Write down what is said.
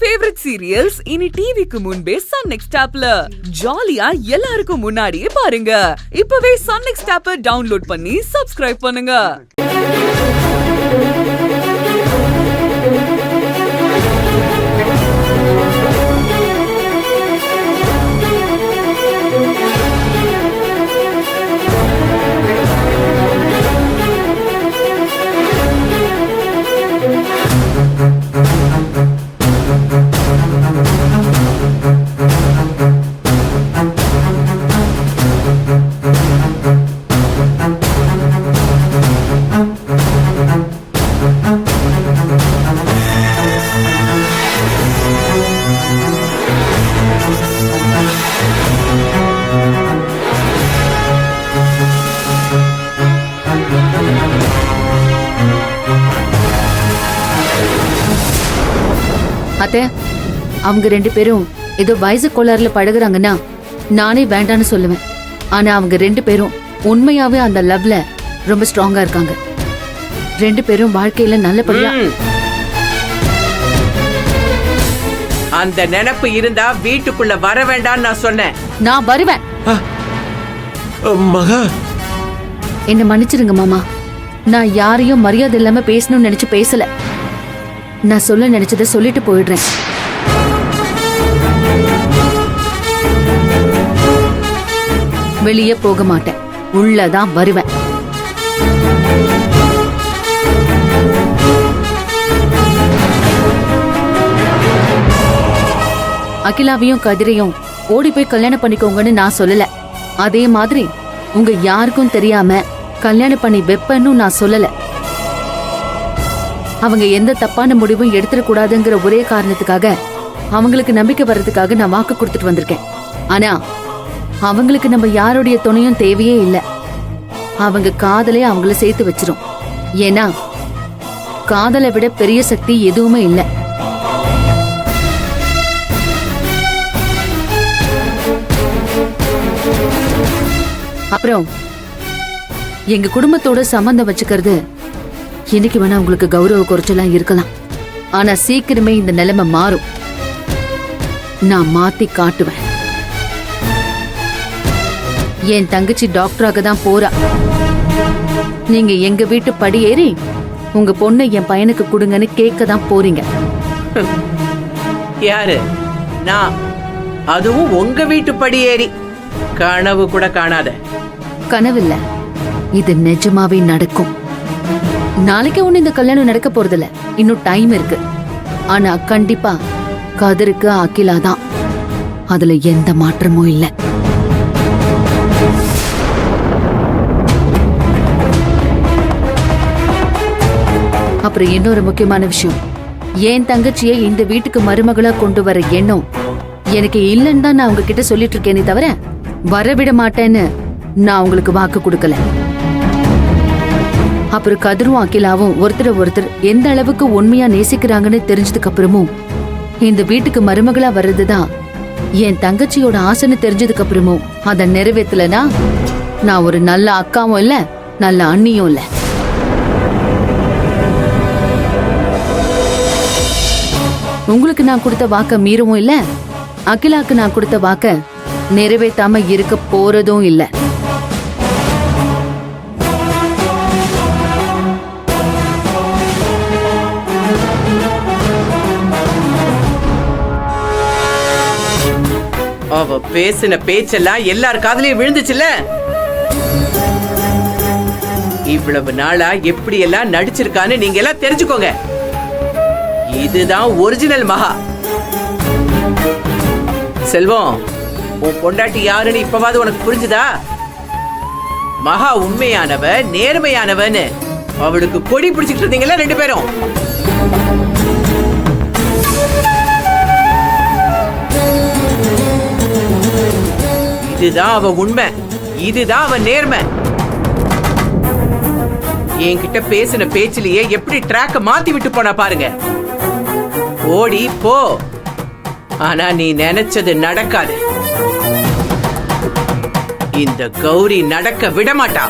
Favourite serials இனி டிவிக்கு முன்பே சன் நெக்ஸ்ட் ஆப்ல ஜாலியா எல்லாருக்கும் முன்னாடியே பாருங்க. இப்பவே சன் நெக்ஸ்ட் ஆப்பை டவுன்லோட் பண்ணி சப்ஸ்கிரைப் பண்ணுங்க. அத்தை, அவங்க 2 பேரும் ஏதோ வயசு கோளாறுல பழகுறாங்கன்னா நானே வேண்டான்னு சொல்லுவேன். ஆனா அவங்க 2 பேரும் உண்மையாவே அந்த லவ்ல ரொம்ப ஸ்ட்ராங்கா இருக்காங்க. 2 பேரும் வாழ்க்கையில நல்லபடியா. அந்த நினைப்பு இருந்தா வீட்டுக்குள்ள வர வேண்டாம்னு நான் சொன்னேன். நான் வருவேன். மகா, என்ன மன்னிச்சிருங்க மாமா. நான் யாரையும் மரியாதை இல்லாம பேசணும்னு நினைச்சு பேசல. நான் சொல்ல நினைச்சதை சொல்லிட்டு போயிடுறேன். வெளியே போக மாட்டேன், உள்ளதான் வருவேன். அகிலாவையும் கதிரையும் ஓடி போய் கல்யாணம் பண்ணிக்கோங்கன்னு நான் சொல்லல. அதே மாதிரி உங்க யாருக்கும் தெரியாம கல்யாணம் பண்ணி வெப்பன்னு நான் சொல்லல. அவங்க எந்த தப்பான முடிவும் எடுத்துடக்கூடாதுங்கிற ஒரே காரணத்துக்காக அவங்களுக்கு நம்பிக்கை வர்றதுக்காக நான் வாக்கு கொடுத்துட்டு வந்திருக்கேன். ஆனா அவங்களுக்கு நம்ம யாருடைய துணையும் தேவையே இல்லை. அவங்க காதலே அவங்கள சேர்த்து வச்சிரும். ஏன்னா காதலை விட பெரிய சக்தி எதுவுமே இல்லை. அப்புறம் எங்க குடும்பத்தோட சம்பந்தம் வச்சுக்கிறது இன்னைக்கு வேணா உங்களுக்கு கௌரவ குறைச்சலாம் இருக்கலாம். ஆனா சீக்கிரமே இந்த நிலைமை மாறும். நான் மாத்தி காட்டுவேன். என் தங்கச்சி டாக்டராக தான் போறா. நீங்க எங்க வீட்டு படி ஏறி உங்க பொண்ணை என் பையனுக்கு கொடுங்கன்னு கேட்க தான் போறீங்க. யாரு? நான்? அதுவும் உங்க வீட்டு படி ஏறி? கனவு கூட காணாத. கனவில்ல, இது நிஜமாவே நடக்கும். நாளைக்கு ஒண்ணு இந்த கல்யாணம் நடக்க போறதில்ல, இன்னும் டைம் இருக்கு. ஆனா கண்டிப்பா கதிருக்கு அகிலா தான், அதுல எந்த மாற்றமும் இல்ல. அப்புறம் இன்னொரு முக்கியமான விஷயம், என் தங்கச்சியை இந்த வீட்டுக்கு மருமகளா கொண்டு வர எண்ணம் எனக்கு இல்லைன்னு தான் நான் உங்ககிட்ட சொல்லிட்டு இருக்கேனே தவிர வரவிட மாட்டேன்னு நான் உங்களுக்கு வாக்கு கொடுக்கல. அப்புறம் கதிரும் அகிலாவும் ஒருத்தர் எந்த அளவுக்கு உண்மையா நேசிக்கிறாங்கன்னு தெரிஞ்சதுக்கு அப்புறமும் இந்த வீட்டுக்கு மருமகளா வர்றதுதான் என் தங்கச்சியோட ஆசைன்னு தெரிஞ்சதுக்கு அப்புறமும் அதை நிறைவேற்றலனா நான் ஒரு நல்ல அக்காவும் இல்ல, நல்ல அண்ணியும் இல்ல. உங்களுக்கு நான் கொடுத்த வாக்க மீறவும் இல்ல, அகிலாக்கு நான் கொடுத்த வாக்க நிறைவேற்றாம இருக்க போறதும் இல்ல. அவ பேசின பேச்செல்லாம் எல்லார் காதலையும் விழுந்துச்சுல. இவ்வளவு நாளா எப்படி எல்லாம் நடிச்சிருக்கான்னு நீங்க எல்லாம் தெரிஞ்சுக்கோங்க. இதுதான் ஒரிஜினல் மகா. செல்வம், உன் பொண்டாட்டி யாருன்னு இப்பவாது உனக்கு புரிஞ்சுதா? மகா உண்மையானவ, நேர்மையானவன்னு அவளுக்கு கொடி பிடிச்சிட்டு இருந்தீங்களா 2 பேரும்? இதுதான் அவ உண்மை, இதுதான் அவ நேர்மை. என்கிட்ட பேசின பேச்சிலேயே எப்படி ட்ராக்க மாத்தி விட்டு போனா பாருங்க. ஓடி போ, ஆனா நீ நினைச்சது நடக்காது. இந்த கௌரி நடக்க விடமாட்டா.